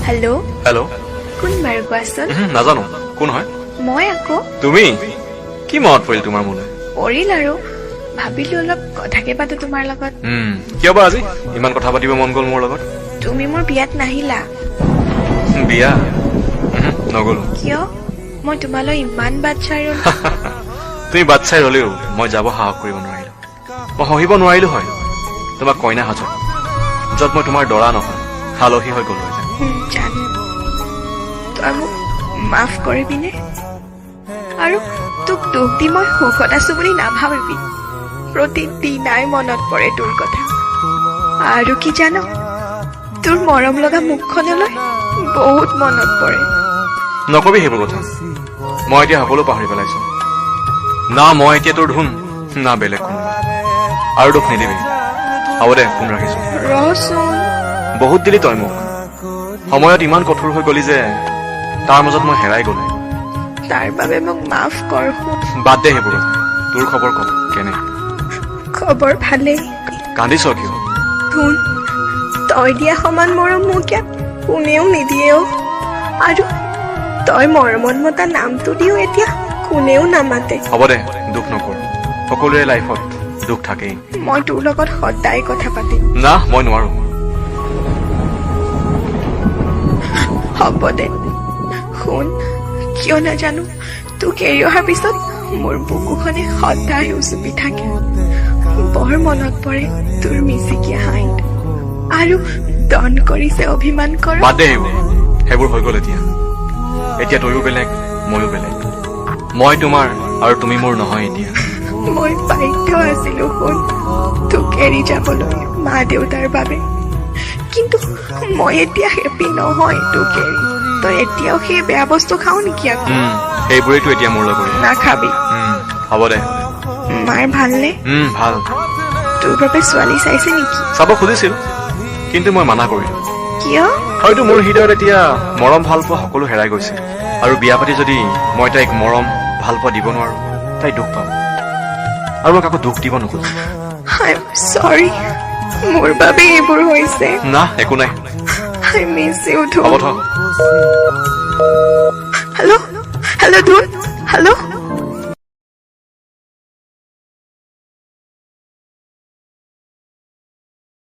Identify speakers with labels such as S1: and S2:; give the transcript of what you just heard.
S1: Hello
S2: hello
S1: কোন বাৰু কোৱাচোন
S2: নাজানো কোন হয়
S1: মই আকৌ
S2: তুমি কি মনত পৰিল তোমাৰ মনে
S1: পৰিল আৰু ভাবিলো অলপ কথাকে পাতো তোমাৰ লগত
S2: কিয় বা আজি ইমান কথা পাতিব মন গ'ল মোৰ লগত
S1: তুমি মোৰ বিয়াত নাহিলা
S2: বিয়া নগলো
S1: কিয় মই তোমালৈ ইমান বাচ্চাৰো
S2: তুমি বাচ্চাই ৰলেও মই যাব সাহস কৰিব নোৱাৰিলো মই সহিব নোৱাৰিলো হয় তোমাক কইনা সাজত য'ত মই তোমাৰ দৰা নহয় হালহী হৈ গলো
S1: জানো তই মোক মাফ কৰিবিনে আৰু তোক দুখ দি মই সুখত আছো বুলি নাভাবিবি প্ৰতিদিনাই মনত পৰে তোৰ কথা আৰু কি জানো তোৰ মৰম লগা মুখখনলৈ বহুত মনত পৰে
S2: নকবি সেইবোৰ কথা মই এতিয়া সকলো পাহৰি পেলাইছো না মই এতিয়া তোৰ ধুন না বেলেগ কোনোবা আৰু দুখ নিদিবি হ'ব দে ফোন ৰাখিছো
S1: ৰচোন
S2: বহুত দিলি তই মোক সময়ত ইমান কঠোৰ হৈ গলি যে তাৰ মাজত মই হেৰাই গলো
S1: তাৰ বাবে মোক মাফ কৰ
S2: বাদ দে সেইবোৰ কথা তোৰ খবৰ ক কেনে
S1: খবৰ ভালেই
S2: কান্দিছ কিয়
S1: শুন তই দিয়া সমান মৰম মোক ইয়াত কোনেও নিদিয়েও আৰু তই মৰমত মতা নামটো দিও এতিয়া কোনেও নামাতে
S2: হ'ব দে দুখ নকৰ সকলোৰে লাইফত দুখ থাকেই
S1: মই তোৰ লগত সদায় কথা পাতিম
S2: না মই নোৱাৰো
S1: হ'ব দে শুন কিয় নাজানো তোক এৰি অহাৰ পিছত মোৰ বুকুখনে সদায় উচুপি থাকে বৰ মনত পৰে তোৰ মিচিকীয়া হাঁহিত আৰু দন কৰিছে অভিমান কৰ
S2: বাদ দে সেইবোৰ হৈ গ'ল এতিয়া তয়ো বেলেগ ময়ো বেলেগ মই তোমাৰ আৰু তুমি মোৰ নহয় এতিয়া
S1: মই বাধ্য আছিলো শুন তোক এৰি যাবলৈ মা দেউতাৰ বাবে কিন্তু মই এতিয়া হেপি নহয় তোক এৰি তই এতিয়াও সেই বেয়া বস্তু খাও নেকি আকৌ
S2: সেইবোৰেতো এতিয়া মোৰ লগত
S1: নাখাবি
S2: হ'ব দে
S1: মাৰ ভালনে
S2: ভাল
S1: তোৰ বাবে ছোৱালী চাইছে নেকি
S2: চাব খুজিছিল কিন্তু মই মানা কৰিলো
S1: কিয়
S2: হয়তো মোৰ হৃদয়ত এতিয়া মৰম ভাল পোৱা সকলো হেৰাই গৈছে আৰু বিয়া পাতি যদি মই তাইক মৰম ভাল পোৱা দিব নোৱাৰো তাই দুখ পাব আৰু মই কাকো দুখ দিব নোখোজো
S1: চৰি মোৰ বাবে এইবোৰ হৈছে
S2: না একো নাই
S1: I miss you too.
S2: হ'ব থ
S1: Hello? Hello, dude? Hello?